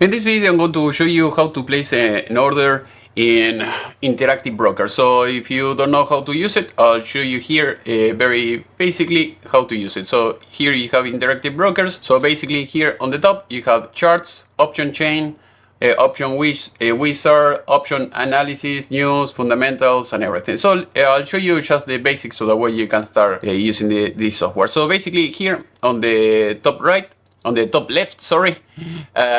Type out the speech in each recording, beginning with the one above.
In this video, I'm going to show you how to place an order in Interactive Broker. So if you don't know how to use it, I'll show you here very basically how to use it. So here you have Interactive Brokers. So basically here on the top, you have charts, option chain, option wizard, option analysis, news, fundamentals, and everything. So I'll show you just the basics so that way you can start using this software. So basically here on the top right, on the top left, sorry,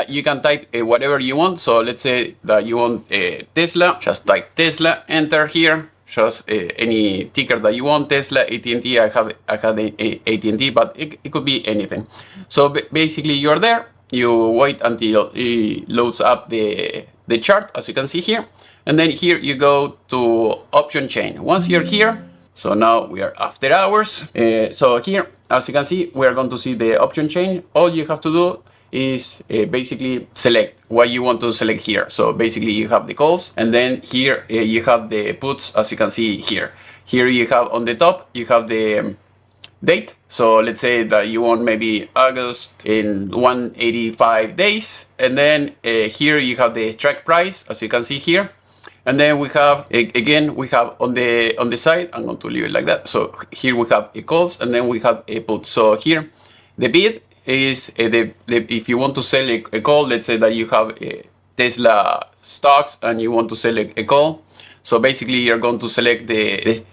you can type whatever you want. So let's say that you want Tesla, just type Tesla, enter here, just any ticker that you want, Tesla, AT&T, I have AT&T, but it could be anything. So basically you're there, you wait until it loads up the chart, as you can see here, and then here you go to option chain. Once you're here, so now we are after hours. So here, as you can see, we are going to see the option chain. All you have to do is basically select what you want to select here. So basically you have the calls, and then here you have the puts, as you can see here. Here you have on the top, you have the date. So let's say that you want maybe August in 185 days. And then here you have the strike price, as you can see here. And then we have, again, we have on the side, I'm going to leave it like that. So here we have a calls, and then we have a put. So here, the bid is, if you want to sell a call, let's say that you have Tesla stocks and you want to sell a call. So basically you're going to select this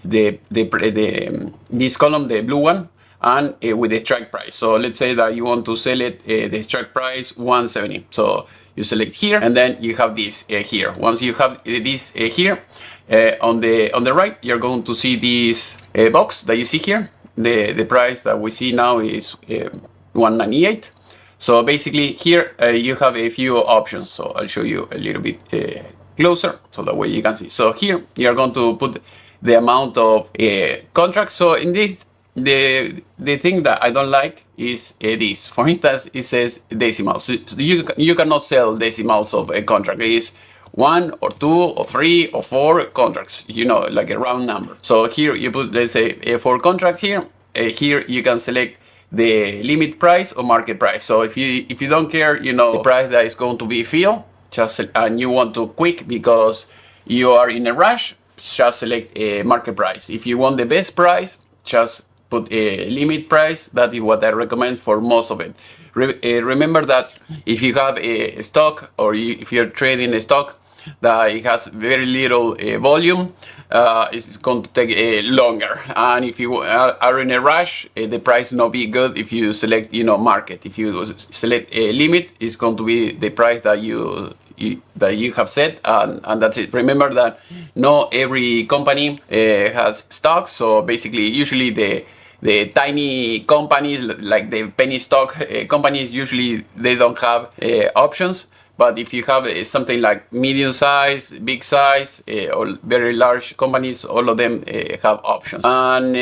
column, the blue one, and with the strike price. So let's say that you want to sell it, the strike price 170. So you select here, and then you have this here. Once you have this here, on the right, you're going to see this box that you see here. The price that we see now is 198. So basically here you have a few options. So I'll show you a little bit closer, so that way you can see. So here you're going to put the amount of contracts. So in this, the thing that I don't like is this. For instance, it says decimals. So you cannot sell decimals of a contract. It is 1 or 2 or 3 or 4 contracts, you know, like a round number. So here you put, let's say, 4 contracts here. Here you can select the limit price or market price. So if you don't care, you know, the price that is going to be filled, just and you want to quick because you are in a rush, just select a market price. If you want the best price, just put a limit price. That is what I recommend for most of it. Remember that if you have a stock, or if you're trading a stock that it has very little volume, it's going to take longer. And if you are in a rush, the price will not be good if you select, you know, market. If you select a limit, it's going to be the price that you have set, and that's it. Remember that not every company has stocks. So basically, usually the tiny companies, like the penny stock companies, usually they don't have options. But if you have something like medium size, big size, or very large companies, all of them have options. And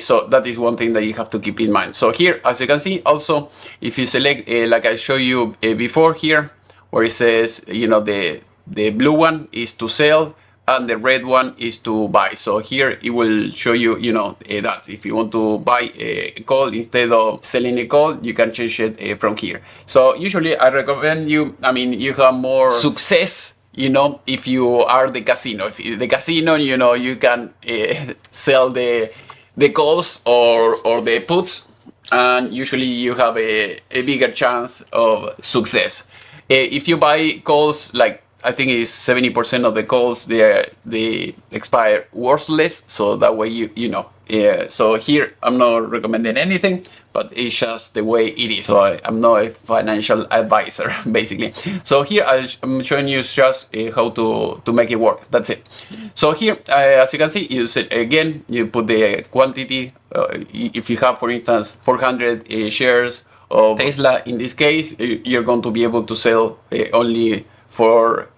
so that is one thing that you have to keep in mind. So here, as you can see, also, if you select, like I showed you before here, where it says, you know, the blue one is to sell, and the red one is to buy. So here it will show you, you know, that if you want to buy a call instead of selling a call, you can change it from here. So usually I recommend you, I mean, you have more success, you know, if you are the casino. If the casino, you know, you can sell the calls or the puts, and usually you have a bigger chance of success. If you buy calls, like I think it's 70% of the calls, they expire worthless. So that way you know. So here I'm not recommending anything, but it's just the way it is. So I'm not a financial advisor, basically. So here I'm showing you just how to make it work. That's it. So here, as you can see, you set, again, you put the quantity. If you have, for instance, 400 shares of Tesla, in this case, you're going to be able to sell only 4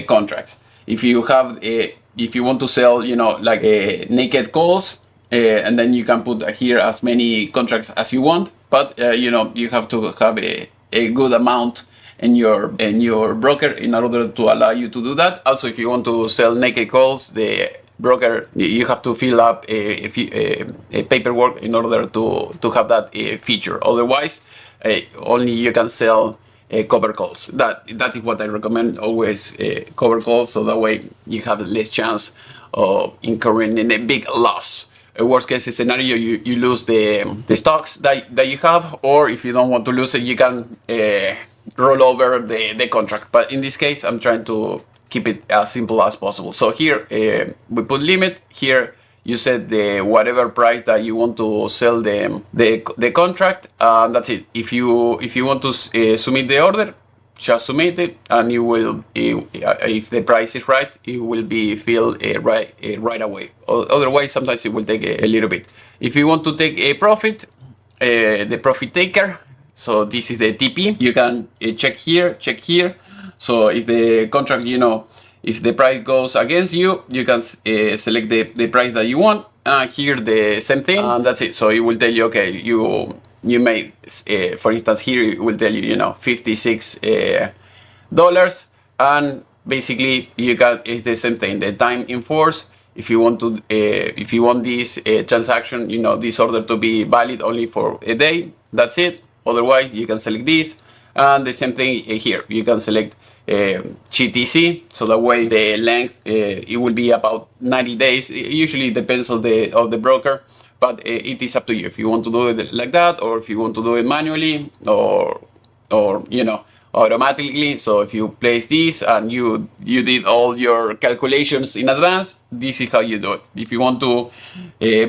contracts. If you have if you want to sell, you know, like naked calls, and then you can put here as many contracts as you want, but you know, you have to have a good amount in your broker in order to allow you to do that. Also, if you want to sell naked calls, the broker, you have to fill up a paperwork in order to have that feature. Otherwise, only you can sell cover calls. That is what I recommend, always cover calls, so that way you have less chance of incurring in a big loss. A worst case scenario, you lose the stocks that you have, or if you don't want to lose it, you can roll over the contract. But in this case, I'm trying to keep it as simple as possible. So here we put limit. Here you set the whatever price that you want to sell the contract, and that's it. If you want to submit the order, just submit it, and you will, if the price is right, it will be filled right away. Otherwise, sometimes it will take a little bit. If you want to take a profit, the profit taker, so this is the TP. You can check here. So if the contract, if the price goes against you, you can select the price that you want. Here the same thing, and that's it. So it will tell you, okay, you made, for instance, here it will tell you, $56, and basically it's the same thing. The time in force. If you want this transaction, this order to be valid only for a day, that's it. Otherwise, you can select this, and the same thing here. You can select GTC, so that way the length it will be about 90 days. It usually depends on the broker, but it is up to you if you want to do it like that, or if you want to do it manually, or automatically. So if you place this and you did all your calculations in advance, this is how you do it. If you want to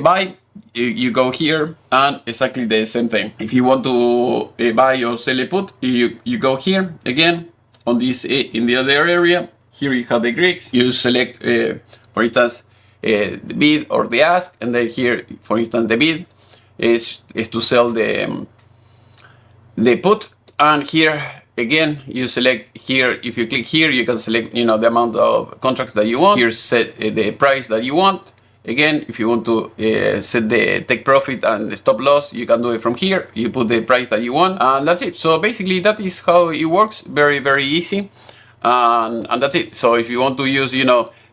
buy, you go here, and exactly the same thing. If you want to buy or sell a put, you go here again on this in the other area. Here you have the Greeks. You select, for instance, the bid or the ask, and then here, for instance, the bid is to sell the put, and here again you select here. If you click here, you can select the amount of contracts that you want. Here set the price that you want. Again, if you want to set the take profit and the stop loss, you can do it from here. You put the price that you want, and that's it. So basically, that is how it works. Very, very easy, and that's it. So if you want to use,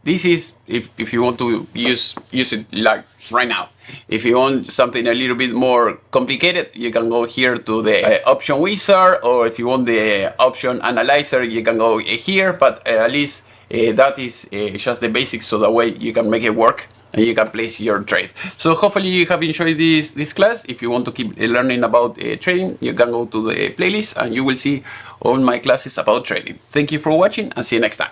this is if you want to use it like right now. If you want something a little bit more complicated, you can go here to the option wizard, or if you want the option analyzer, you can go here. But at least that is just the basics, so that way you can make it work and you can place your trade. So hopefully you have enjoyed this class. If you want to keep learning about trading, you can go to the playlist and you will see all my classes about trading. Thank you for watching, and see you next time.